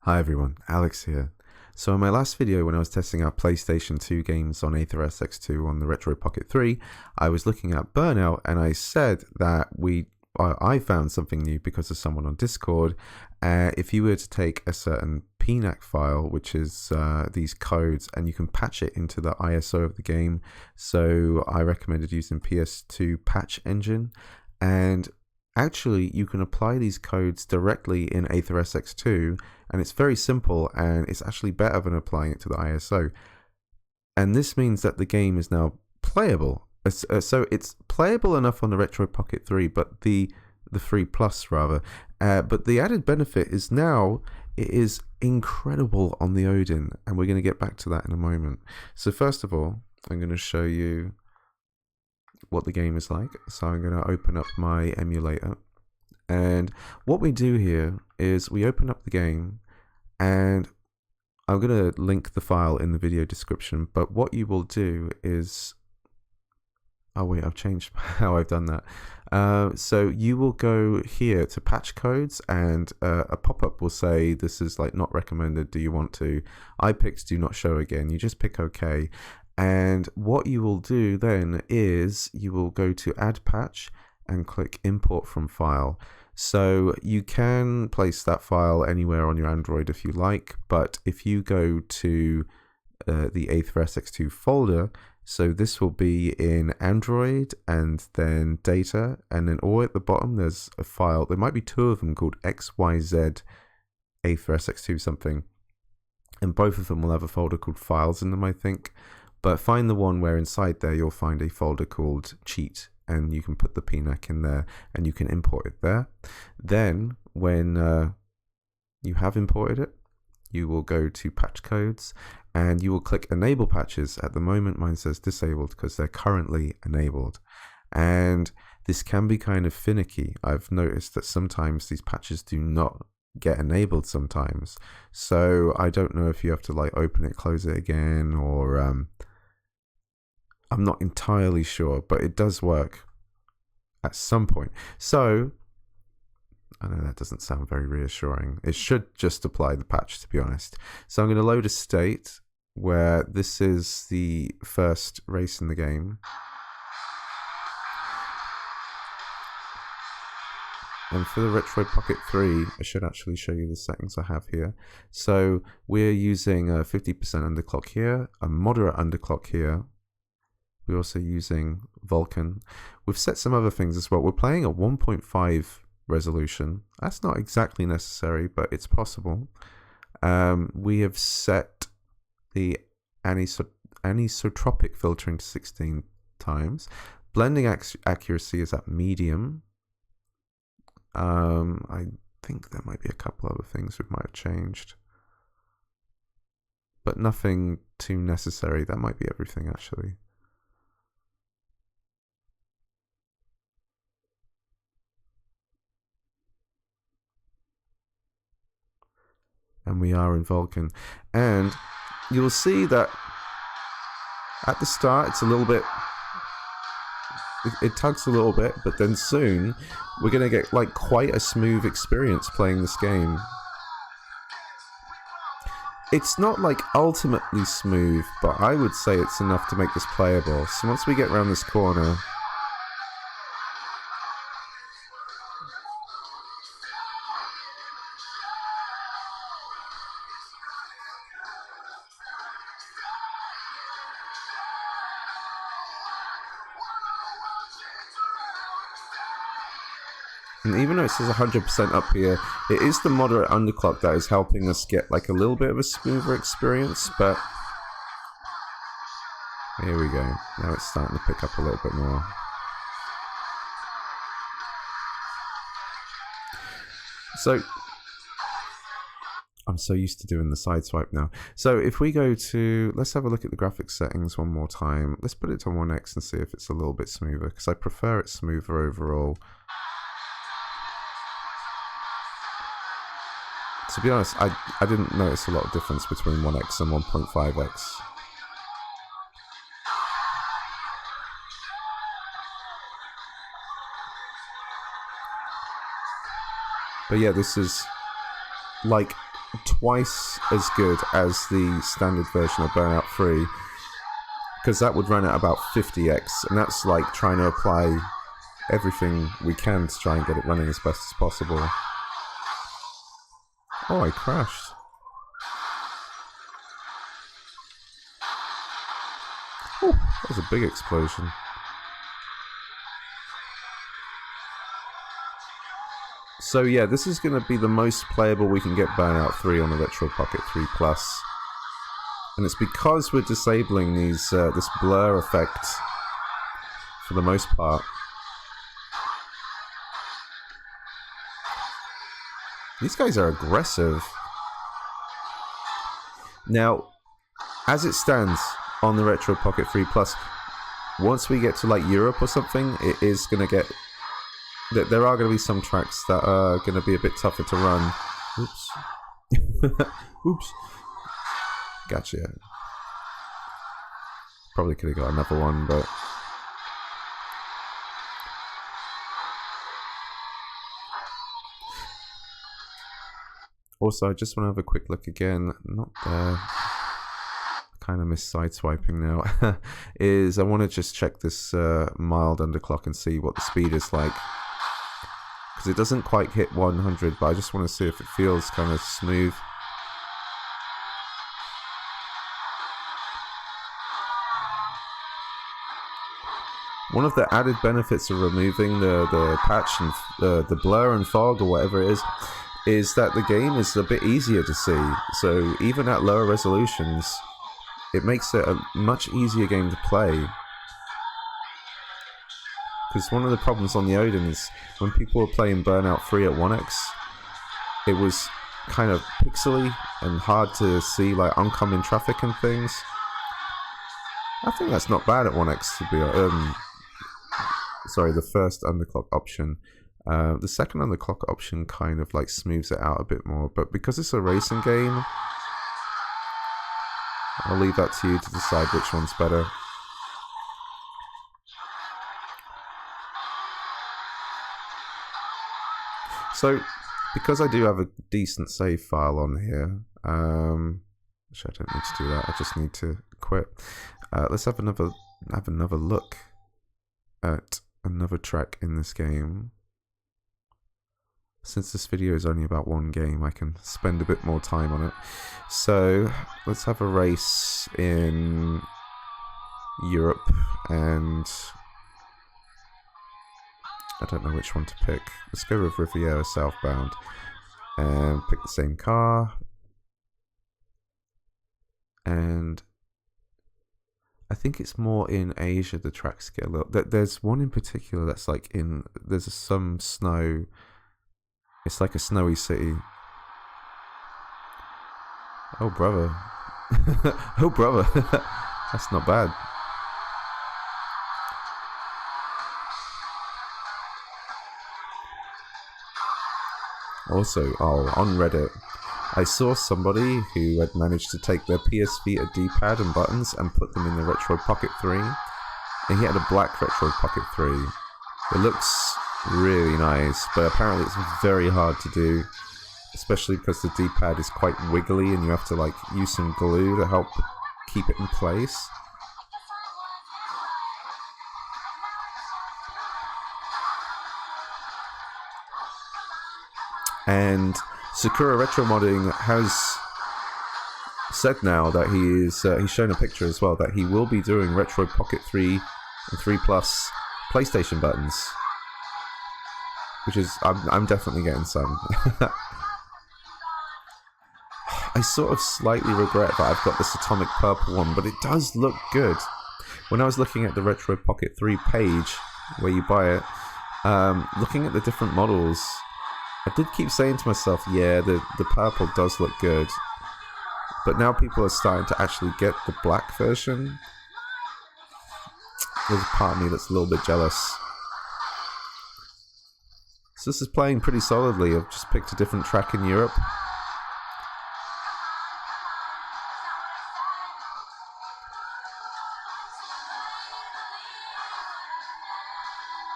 Hi everyone, Alex here. So in my last video when I was testing out PlayStation 2 games on Aether SX2 on the Retroid Pocket 3, I was looking at Burnout and I said that I found something new because of someone on Discord. If you were to take a certain PNAC file, which is these codes, and you can patch it into the ISO of the game. So I recommended using PS2 patch engine, and actually you can apply these codes directly in Aether SX2, and it's very simple, and it's actually better than applying it to the ISO. And this means that the game is now playable. So it's playable enough on the Retroid Pocket 3, but the 3 Plus rather. But the added benefit is now it is incredible on the Odin, and we're going to get back to that in a moment. So first of all, I'm going to show you what the game is like. So I'm going to open up my emulator, and what we do here is we open up the game, and I'm going to link the file in the video description, but what you will do is, oh wait, I've changed how I've done that. So you will go here to patch codes, and a pop-up will say this is like not recommended, do you want to? I picked do not show again. You just pick OK, and what you will do then is you will go to add patch and click import from file. So you can place that file anywhere on your Android if you like, but if you go to the Aether SX2 folder, so this will be in Android and then data, and then all at the bottom there's a file. There might be two of them called XYZ Aether SX2 something, and both of them will have a folder called files in them, I think. But find the one where inside there you'll find a folder called cheat, and you can put the PNAC in there and you can import it there. Then when you have imported it, you will go to patch codes and you will click enable patches. At the moment mine says disabled because they're currently enabled, and this can be kind of finicky. I've noticed that sometimes these patches do not get enabled sometimes, so I don't know if you have to like open it, close it again, or I'm not entirely sure, but it does work at some point. So I know that doesn't sound very reassuring. It should just apply the patch, to be honest. So I'm going to load a state where this is the first race in the game. And for the Retroid Pocket 3, I should actually show you the settings I have here. So we're using a 50% underclock here, a moderate underclock here. We're also using Vulkan. We've set some other things as well. We're playing at 1.5 resolution. That's not exactly necessary, but it's possible. We have set the anisotropic filtering to 16 times. Blending accuracy is at medium. I think there might be a couple other things we might have changed, but nothing too necessary. That might be everything actually. And we are in Vulkan, and you'll see that at the start it's a little bit, it tugs a little bit, but then soon we're going to get like quite a smooth experience playing this game. It's not like ultimately smooth, but I would say it's enough to make this playable. So once we get around this corner, and even though it says 100% up here, it is the moderate underclock that is helping us get like a little bit of a smoother experience, but here we go. Now it's starting to pick up a little bit more. So I'm so used to doing the side swipe now. So if we go to, let's have a look at the graphics settings one more time. Let's put it to 1x and see if it's a little bit smoother, because I prefer it smoother overall. To be honest, I didn't notice a lot of difference between 1x and 1.5x. But yeah, this is like twice as good as the standard version of Burnout 3, because that would run at about 50x, and that's like trying to apply everything we can to try and get it running as best as possible. Oh, I crashed. Oh, that was a big explosion. So yeah, this is going to be the most playable we can get Burnout 3 on the Retro Pocket 3 Plus. And it's because we're disabling these this blur effect for the most part. These guys are aggressive. Now, as it stands on the Retro Pocket 3 Plus, once we get to like Europe or something, it is going to get... There are going to be some tracks that are going to be a bit tougher to run. Oops. Oops. Gotcha. Probably could have got another one, but... Also, I just want to have a quick look again. Not there. Kind of miss sideswiping now. Is I want to just check this mild underclock and see what the speed is like. Because it doesn't quite hit 100, but I just want to see if it feels kind of smooth. One of the added benefits of removing the patch and the blur and fog or whatever it is that the game is a bit easier to see. So even at lower resolutions, it makes it a much easier game to play. Because one of the problems on the Odin is when people were playing Burnout 3 at 1x, it was kind of pixely and hard to see like oncoming traffic and things. I think that's not bad at 1x to be sorry, the first underclock option. The second underclock option kind of like smooths it out a bit more, but because it's a racing game, I'll leave that to you to decide which one's better. So, because I do have a decent save file on here, actually I don't need to do that, I just need to quit. Let's have another look at another track in this game. Since this video is only about one game, I can spend a bit more time on it. So, let's have a race in Europe, and I don't know which one to pick. Let's go with Riviera Southbound and pick the same car. And I think it's more in Asia the tracks get a little... There's one in particular that's like in... There's some snow. It's like a snowy city. Oh, brother. Oh, brother. That's not bad. Also, on Reddit, I saw somebody who had managed to take their PS Vita D-pad and buttons and put them in the Retroid Pocket 3. And he had a black Retroid Pocket 3. It looks really nice, but apparently it's very hard to do, especially because the D-pad is quite wiggly and you have to like use some glue to help keep it in place. And Sakura Retro Modding has said now that he's shown a picture as well that he will be doing Retroid Pocket 3 and 3 Plus PlayStation buttons, which is I'm definitely getting some. I sort of slightly regret that I've got this atomic purple one, but it does look good. When I was looking at the Retroid Pocket 3 page where you buy it, looking at the different models, I did keep saying to myself, yeah, the purple does look good. But now people are starting to actually get the black version. There's a part of me that's a little bit jealous. So this is playing pretty solidly. I've just picked a different track in Europe.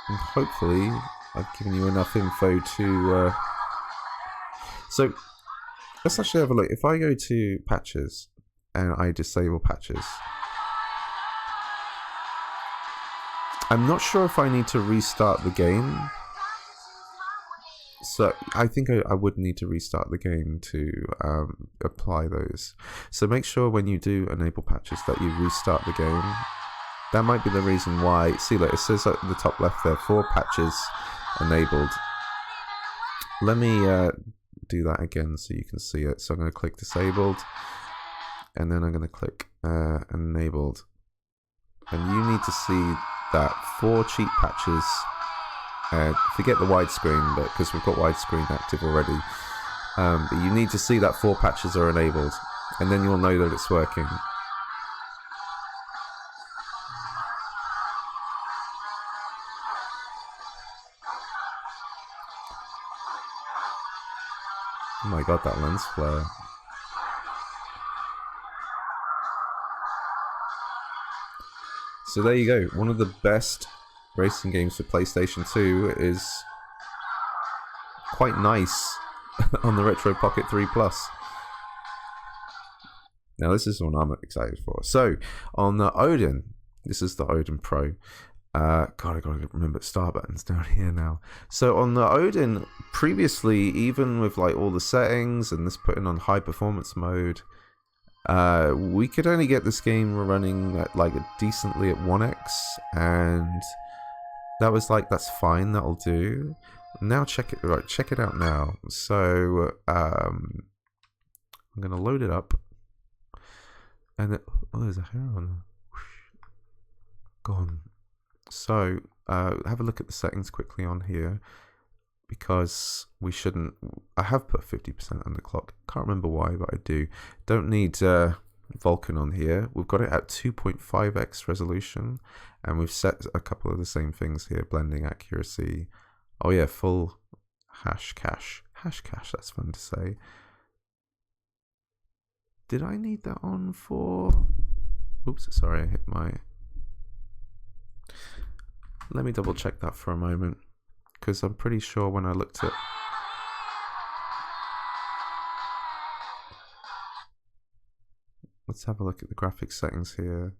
And hopefully I've given you enough info to... So, let's actually have a look. If I go to patches and I disable patches, I'm not sure if I need to restart the game. So I think I would need to restart the game to apply those. So make sure when you do enable patches that you restart the game. That might be the reason why. See, look, it says at the top left there, 4 patches enabled. Let me do that again so you can see it. So I'm going to click disabled, and then I'm going to click enabled. And you need to see that 4 cheat patches. Forget the widescreen, but because we've got widescreen active already. But you need to see that 4 patches are enabled, and then you'll know that it's working. Oh my god, that lens flare. So there you go. One of the best racing games for PlayStation 2 is quite nice on the Retroid Pocket 3 Plus. Now this is one I'm excited for. So on the Odin, this is the Odin Pro. God, I gotta remember the star buttons down here now. So on the Odin, previously, even with like all the settings and this putting on high performance mode, we could only get this game running at like decently at 1x, and that was like, that's fine, that'll do. Now check it out now. So I'm gonna load it up, and there's a hair on there. Gone. So have a look at the settings quickly on here, because we shouldn't. I have put 50% on the clock. Can't remember why, but I do. Don't need Vulkan on here. We've got it at 2.5x resolution, and we've set a couple of the same things here: blending accuracy. Oh yeah, full hash cache. Hash cache. That's fun to say. Did I need that on for? Oops, sorry, I hit my. Let me double check that for a moment, because I'm pretty sure when I looked at. Let's have a look at the graphics settings here.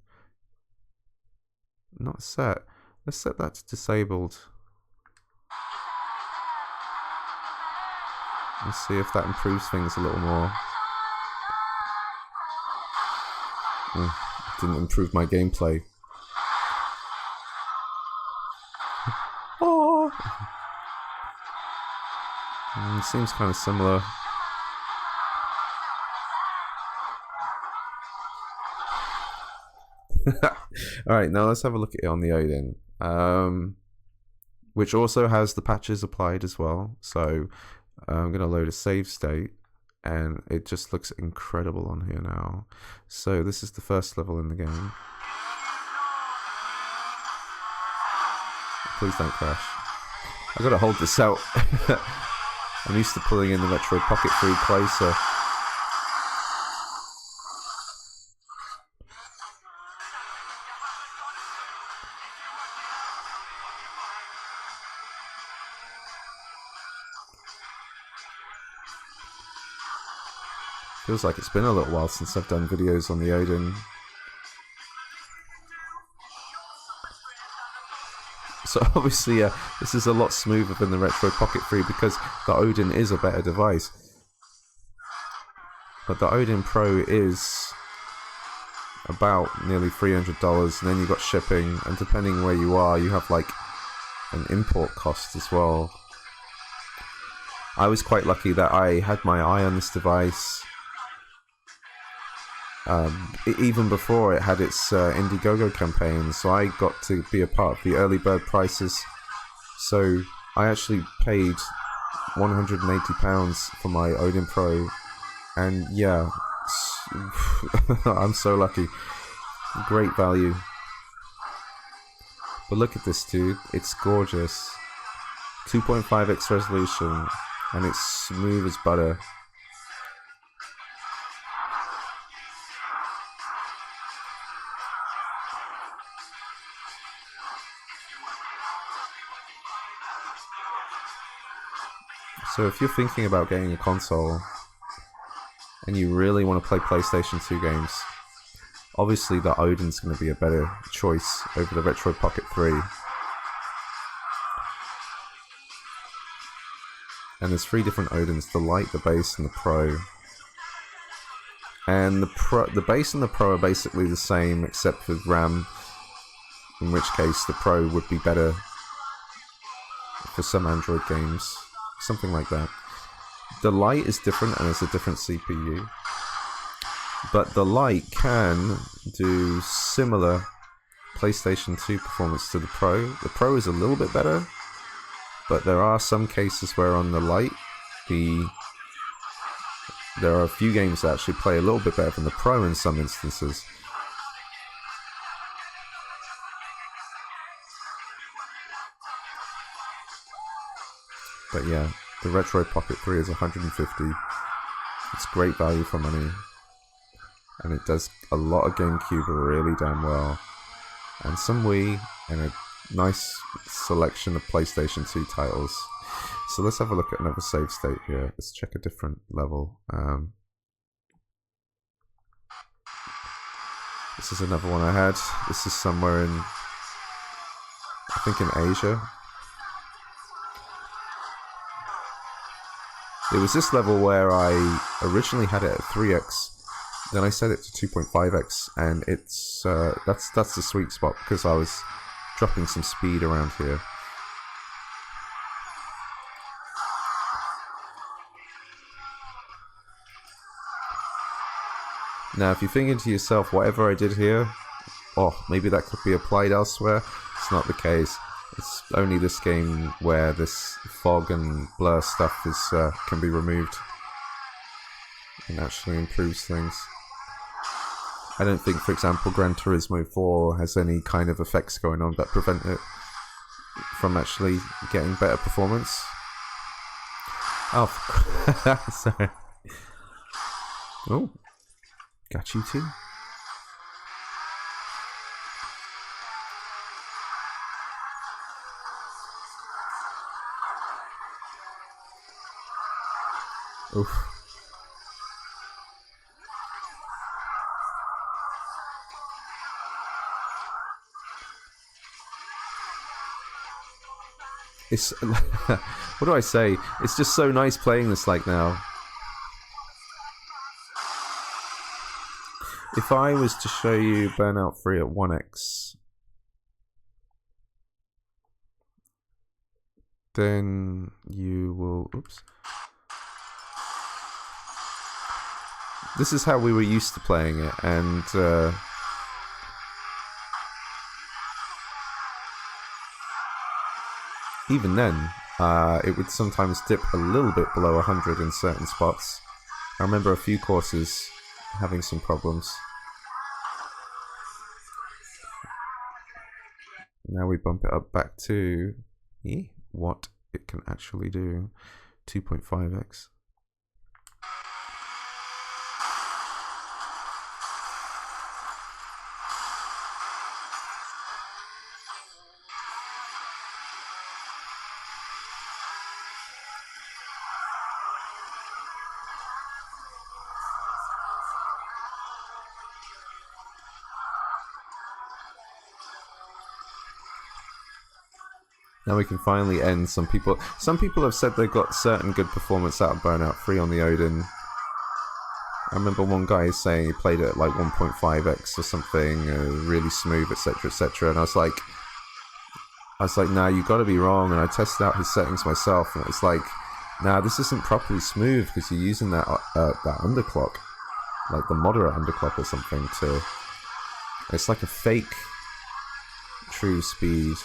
Not set. Let's set that to disabled. Let's see if that improves things a little more. Didn't improve my gameplay. Oh. Seems kind of similar. Alright, now let's have a look at it on the Odin, which also has the patches applied as well. So I'm going to load a save state, and it just looks incredible on here now. So this is the first level in the game. Please don't crash. I've got to hold this out. I'm used to pulling in the Retroid Pocket 3 closer. Feels like it's been a little while since I've done videos on the Odin. So obviously, this is a lot smoother than the Retroid Pocket 3 because the Odin is a better device. But the Odin Pro is about nearly $300, and then you've got shipping, and depending where you are, you have like an import cost as well. I was quite lucky that I had my eye on this device even before it had its Indiegogo campaign, so I got to be a part of the early bird prices. So I actually paid £180 for my Odin Pro, and yeah, I'm so lucky. Great value. But look at this, dude. It's gorgeous. 2.5x resolution, and it's smooth as butter. So if you're thinking about getting a console, and you really want to play PlayStation 2 games, obviously the Odin's going to be a better choice over the Retroid Pocket 3. And there's 3 different Odins: the Lite, the Base, and the Pro. And the Base and the Pro are basically the same, except with RAM, in which case the Pro would be better for some Android games, something like that. The Lite is different and it's a different CPU, but the Lite can do similar PlayStation 2 performance to the Pro. The Pro is a little bit better, but there are some cases where on the Lite, there are a few games that actually play a little bit better than the Pro in some instances. But yeah, the Retroid Pocket 3 is $150. It's great value for money, and it does a lot of GameCube really damn well, and some Wii, and a nice selection of PlayStation 2 titles. So let's have a look at another save state here. Let's check a different level. This is another one I had. This is somewhere in, I think in Asia. It was this level where I originally had it at 3x, then I set it to 2.5x, and it's that's the sweet spot because I was dropping some speed around here. Now, if you're thinking to yourself, whatever I did here, oh, maybe that could be applied elsewhere, it's not the case. It's only this game where this fog and blur stuff is can be removed and actually improves things. I don't think, for example, Gran Turismo 4 has any kind of effects going on that prevent it from actually getting better performance. Oh, sorry. Oh, got you too. Oof. It's what do I say? It's just so nice playing this like now. If I was to show you Burnout 3 at 1x, then you will... Oops. This is how we were used to playing it, and even then, it would sometimes dip a little bit below 100 in certain spots. I remember a few courses having some problems. Now we bump it up back to what it can actually do. 2.5x. Now we can finally end. Some people have said they got certain good performance out of Burnout 3 on the Odin. I remember one guy saying he played it at like 1.5x or something, really smooth, etc, etc. And I was like, nah, you got to be wrong. And I tested out his settings myself, and it was like, nah, this isn't properly smooth because you're using that underclock, like the moderate underclock or something. It's like a fake true speed.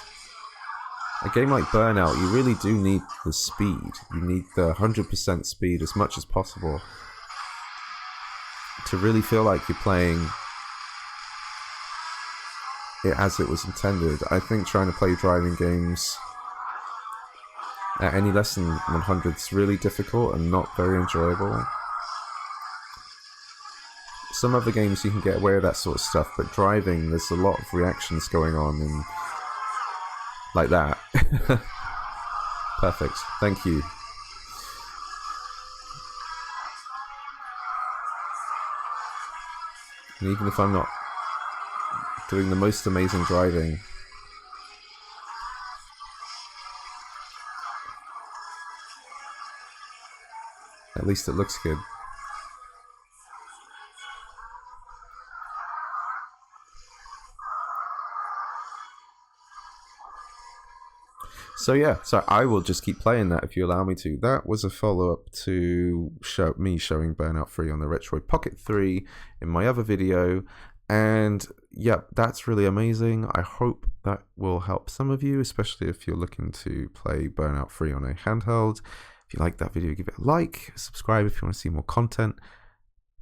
A game like Burnout, you really do need the speed. You need the 100% speed as much as possible to really feel like you're playing it as it was intended. I think trying to play driving games at any less than 100 is really difficult and not very enjoyable. Some other games you can get away with that sort of stuff, but driving, there's a lot of reactions going on and like that. Perfect. Thank you. And even if I'm not doing the most amazing driving, at least it looks good. So yeah, so I will just keep playing that if you allow me to. That was a follow-up to me showing Burnout 3 on the Retroid Pocket 3 in my other video. And yeah, that's really amazing. I hope that will help some of you, especially if you're looking to play Burnout 3 on a handheld. If you like that video, give it a like, subscribe if you want to see more content.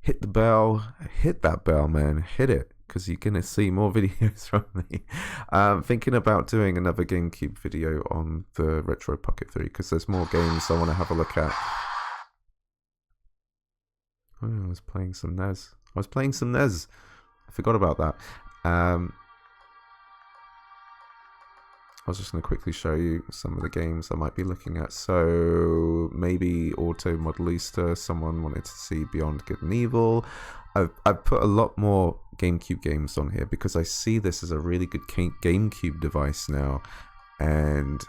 Hit the bell, hit that bell, man, hit it, because you're going to see more videos from me. Thinking about doing another GameCube video on the Retroid Pocket 3, because there's more games I want to have a look at. Oh, I was playing some NES. I forgot about that. I was just going to quickly show you some of the games I might be looking at. So maybe Auto Modelista, someone wanted to see Beyond Good and Evil. I've put a lot more GameCube games on here because I see this as a really good GameCube device now. And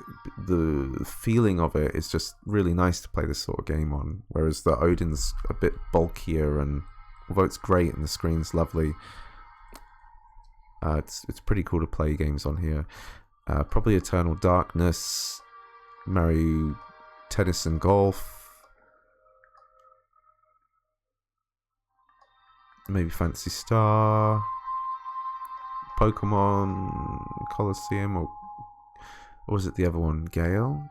the feeling of it is just really nice to play this sort of game on. Whereas the Odin's a bit bulkier, and although it's great and the screen's lovely, it's pretty cool to play games on here. Probably Eternal Darkness, Mario Tennis and Golf, maybe Phantasy Star, Pokemon Colosseum, or was it the other one, Gale?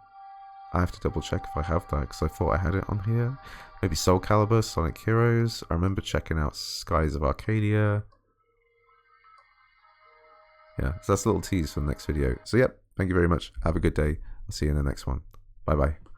I have to double check if I have that, because I thought I had it on here. Maybe Soul Calibur, Sonic Heroes. I remember checking out Skies of Arcadia. Yeah, so that's a little tease for the next video. So yep, thank you very much. Have a good day. I'll see you in the next one. Bye bye.